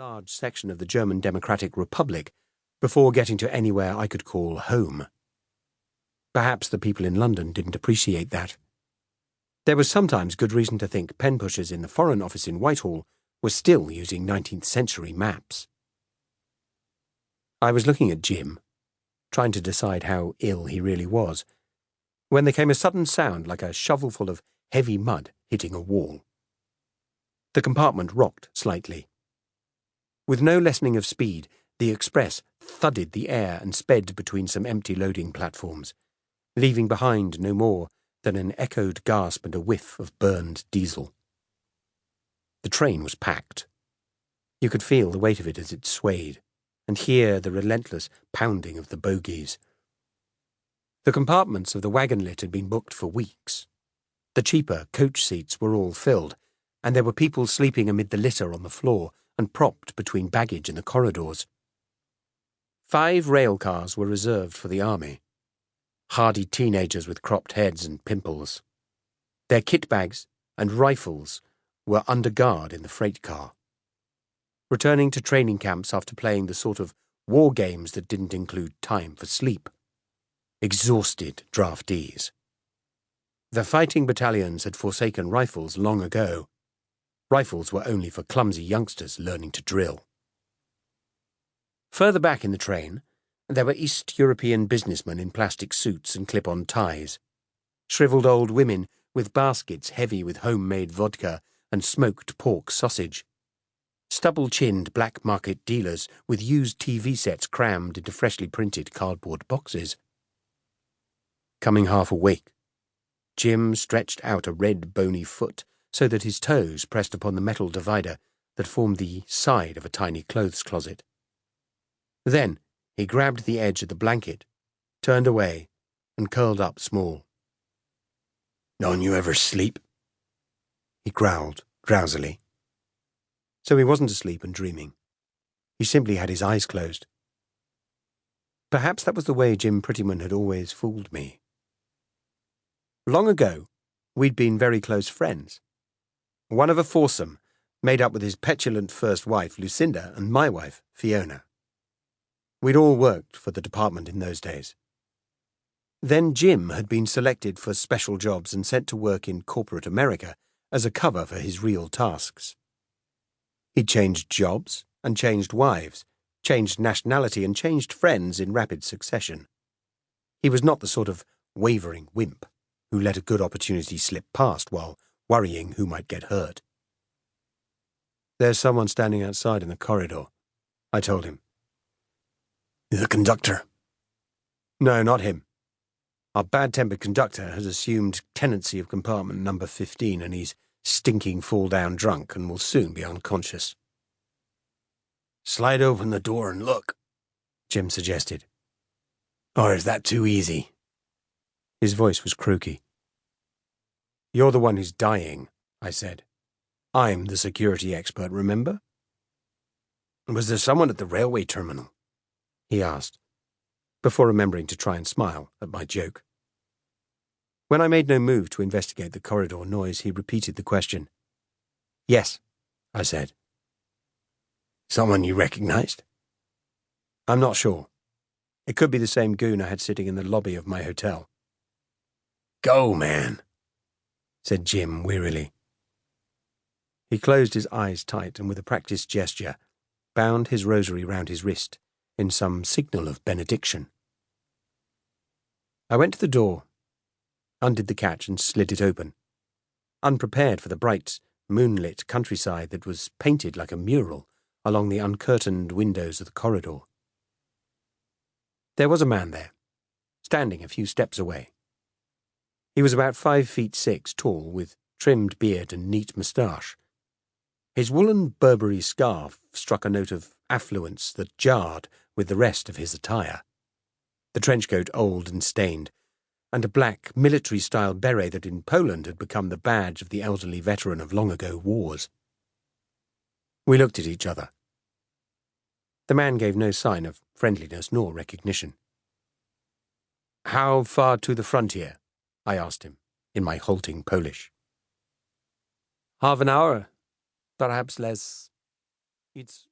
large section of the German Democratic Republic before getting to anywhere I could call home. Perhaps the people in London didn't appreciate that. There was sometimes good reason to think pen pushers in the Foreign Office in Whitehall were still using 19th century maps. I was looking at Jim, trying to decide how ill he really was, when there came a sudden sound like a shovelful of heavy mud hitting a wall. The compartment rocked slightly. With no lessening of speed, the express thudded the air and sped between some empty loading platforms, leaving behind no more than an echoed gasp and a whiff of burned diesel. The train was packed. You could feel the weight of it as it swayed, and hear the relentless pounding of the bogies. The compartments of the wagonlit had been booked for weeks. The cheaper coach seats were all filled, and there were people sleeping amid the litter on the floor and propped between baggage in the corridors. 5 rail cars were reserved for the army. Hardy teenagers with cropped heads and pimples. Their kit bags and rifles were under guard in the freight car. Returning to training camps after playing the sort of war games that didn't include time for sleep. Exhausted draftees. The fighting battalions had forsaken rifles long ago. Rifles were only for clumsy youngsters learning to drill. Further back in the train, there were East European businessmen in plastic suits and clip-on ties, shriveled old women with baskets heavy with homemade vodka and smoked pork sausage, stubble-chinned black market dealers with used TV sets crammed into freshly printed cardboard boxes. Coming half awake, Jim stretched out a red bony foot so that his toes pressed upon the metal divider that formed the side of a tiny clothes closet. Then he grabbed the edge of the blanket, turned away, and curled up small. "Don't you ever sleep?" he growled drowsily. So he wasn't asleep and dreaming. He simply had his eyes closed. Perhaps that was the way Jim Prettyman had always fooled me. Long ago, we'd been very close friends. One of a foursome, made up with his petulant first wife, Lucinda, and my wife, Fiona. We'd all worked for the department in those days. Then Jim had been selected for special jobs and sent to work in corporate America as a cover for his real tasks. He'd changed jobs and changed wives, changed nationality and changed friends in rapid succession. He was not the sort of wavering wimp who let a good opportunity slip past while worrying who might get hurt. "There's someone standing outside in the corridor," I told him. "The conductor?" "No, not him. Our bad-tempered conductor has assumed tenancy of compartment number 15 and he's stinking fall-down drunk and will soon be unconscious." "Slide open the door and look," Jim suggested. "Or is that too easy?" His voice was croaky. "You're the one who's dying," I said. "I'm the security expert, remember?" "Was there someone at the railway terminal?" he asked, before remembering to try and smile at my joke. When I made no move to investigate the corridor noise, he repeated the question. "Yes," I said. "Someone you recognized?" "I'm not sure. It could be the same goon I had sitting in the lobby of my hotel." "Go, man," said Jim wearily. He closed his eyes tight and with a practiced gesture bound his rosary round his wrist in some signal of benediction. I went to the door, undid the catch and slid it open, unprepared for the bright, moonlit countryside that was painted like a mural along the uncurtained windows of the corridor. There was a man there, standing a few steps away. He was about 5'6" tall, with trimmed beard and neat moustache. His woolen Burberry scarf struck a note of affluence that jarred with the rest of his attire. The trenchcoat old and stained, and a black military-style beret that in Poland had become the badge of the elderly veteran of long-ago wars. We looked at each other. The man gave no sign of friendliness nor recognition. "How far to the frontier?" I asked him, in my halting Polish. "Half an hour, perhaps less. It's